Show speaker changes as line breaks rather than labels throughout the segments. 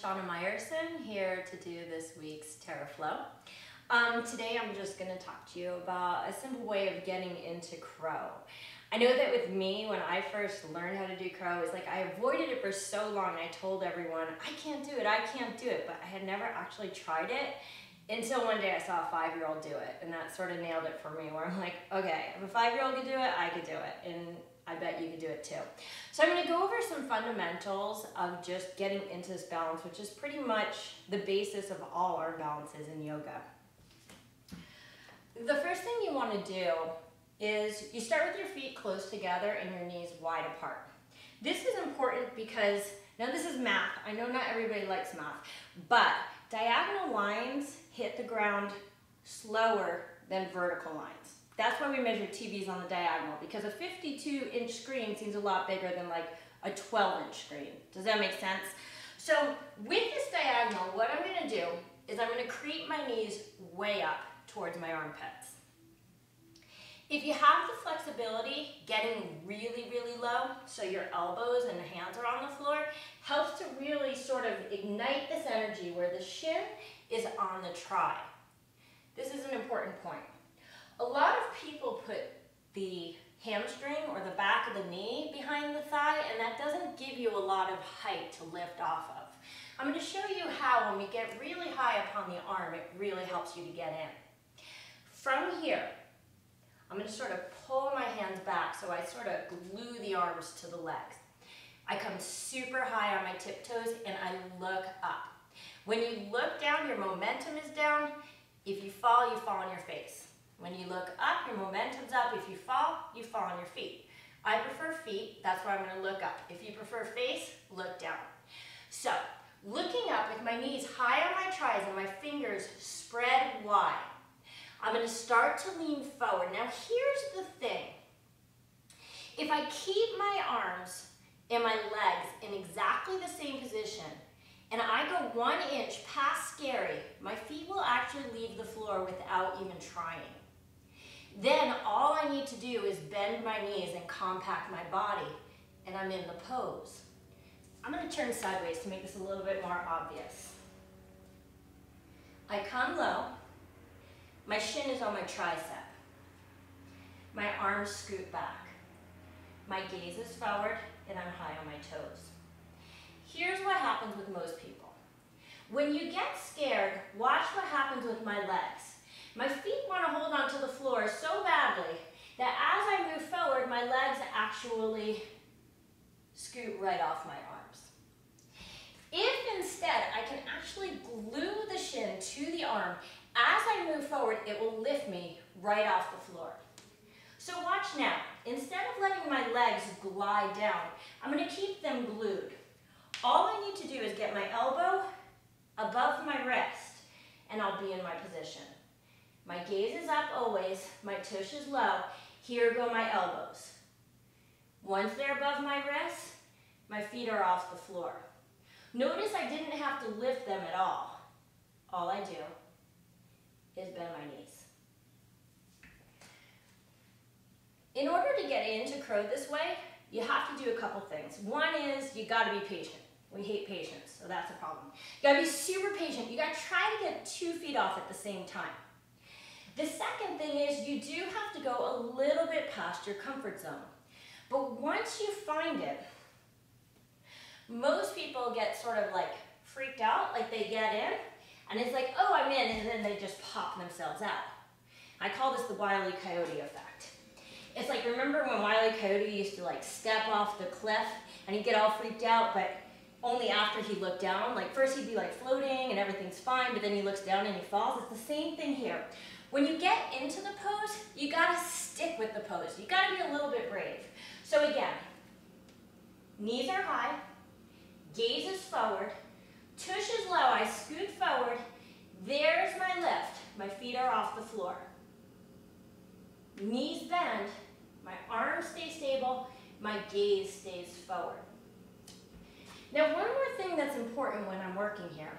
Shana Meyerson here to do this week's TerraFlow. Today I'm just going to talk to you about a simple way of getting into crow. I know that with me, when I first learned how to do crow, it's like I avoided it for so long. I told everyone, I can't do it, but I had never actually tried it until one day I saw a 5-year-old do it, and that sort of nailed it for me, where I'm like, okay, if a 5-year-old could do it, I could do it, and I bet you could do it too. So I'm going to go over some fundamentals of just getting into this balance, which is pretty much the basis of all our balances in yoga. The first thing you want to do is you start with your feet close together and your knees wide apart. This is important because, now this is math, I know not everybody likes math, but diagonal lines hit the ground slower than vertical lines. That's why we measure TVs on the diagonal, because a 52-inch screen seems a lot bigger than like a 12-inch screen. Does that make sense? So with this diagonal, what I'm going to do is I'm going to creep my knees way up towards my armpits. If you have the flexibility, getting really, really low, so your elbows and hands are on the floor, helps to really sort of ignite this energy where the shin is on the tri. This is an important point. A lot of people put the hamstring or the back of the knee behind the thigh, and that doesn't give you a lot of height to lift off of. I'm going to show you how when we get really high up on the arm, it really helps you to get in. From here, I'm going to sort of pull my hands back so I sort of glue the arms to the legs. I come super high on my tiptoes and I look up. When you look down, your momentum is down. If you fall on your face. When you look up, your momentum's up. If you fall on your feet. I prefer feet, that's why I'm going to look up. If you prefer face, look down. So, looking up with my knees high on my tris and my fingers spread wide. I'm going to start to lean forward. Now here's the thing. If I keep my arms and my legs in exactly the same position, and I go 1 inch past scary, my feet will actually leave the floor without even trying. Then all I need to do is bend my knees and compact my body, and I'm in the pose. I'm going to turn sideways to make this a little bit more obvious. I come low. My shin is on my tricep. My arms scoot back. My gaze is forward, and I'm high on my toes. Here's what happens with most people. When you get scared, watch what happens with my legs. My feet want to hold onto the floor so badly that as I move forward, my legs actually scoot right off my arms. If instead I can actually glue the shin to the arm, as I move forward, it will lift me right off the floor. So watch now. Instead of letting my legs glide down, I'm going to keep them glued. All I need to do is get my elbow above my wrist, and I'll be in my position. My gaze is up always, my tush is low. Here go my elbows. Once they're above my wrist, my feet are off the floor. Notice I didn't have to lift them at all. All I do is bend my knees. In order to get into crow this way, you have to do a couple things. One is you got to be patient. We hate patience, so that's a problem. You got to be super patient. You got to try to get 2 feet off at the same time. The second thing is you do have to go a little bit past your comfort zone. But once you find it, most people get sort of like freaked out, like they get in, and it's like, oh, I'm in, and then they just pop themselves out. I call this the Wile E. Coyote effect. It's like, remember when Wile E. Coyote used to like step off the cliff and he'd get all freaked out, but only after he looked down? Like first he'd be like floating and everything's fine, but then he looks down and he falls. It's the same thing here. When you get into the pose, you gotta stick with the pose. You gotta be a little bit brave. So again, knees are high, gaze is forward, tush is low, I scoot forward, there's my lift, my feet are off the floor. Knees bend, my arms stay stable, my gaze stays forward. Now one more thing that's important when I'm working here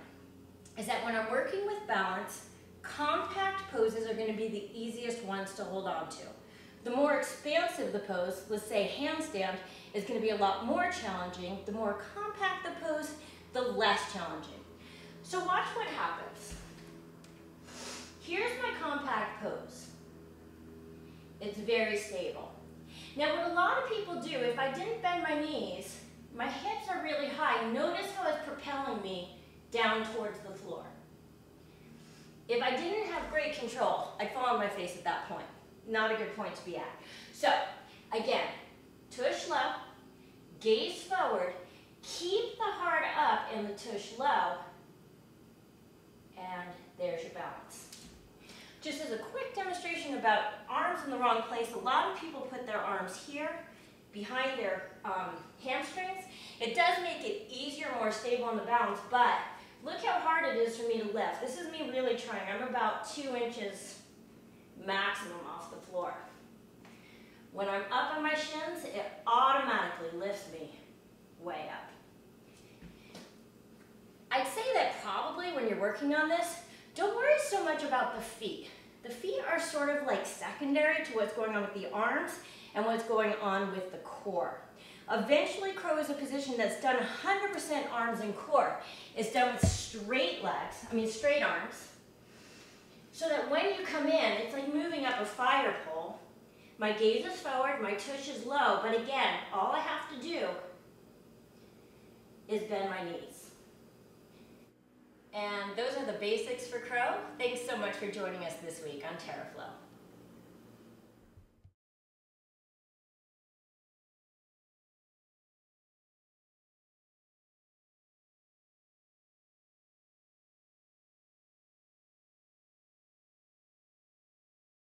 is that when I'm working with balance, compact poses are going to be the easiest ones to hold on to. The more expansive the pose, let's say handstand, is going to be a lot more challenging. The more compact the pose, the less challenging. So watch what happens. Here's my compact pose. It's very stable. Now what a lot of people do, if I didn't bend my knees, my hips are really high. Notice how it's propelling me down towards the floor. If I didn't have great control, I'd fall on my face at that point. Not a good point to be at. So, again, tush low, gaze forward, keep the heart up in the tush low, and there's your balance. Just as a quick demonstration about arms in the wrong place, a lot of people put their arms here, behind their hamstrings. It does make it easier, more stable on the balance, but look how hard it is for me to lift. This is me really trying. I'm about 2 inches maximum off the floor. When I'm up on my shins, it automatically lifts me way up. I'd say that probably when you're working on this, don't worry so much about the feet. The feet are sort of like secondary to what's going on with the arms and what's going on with the core. Eventually, crow is a position that's done 100% arms and core. It's done with straight arms, so that when you come in, it's like moving up a fire pole. My gaze is forward, my tush is low, but again, all I have to do is bend my knees. And those are the basics for crow. Thanks so much for joining us this week on TerraFlow.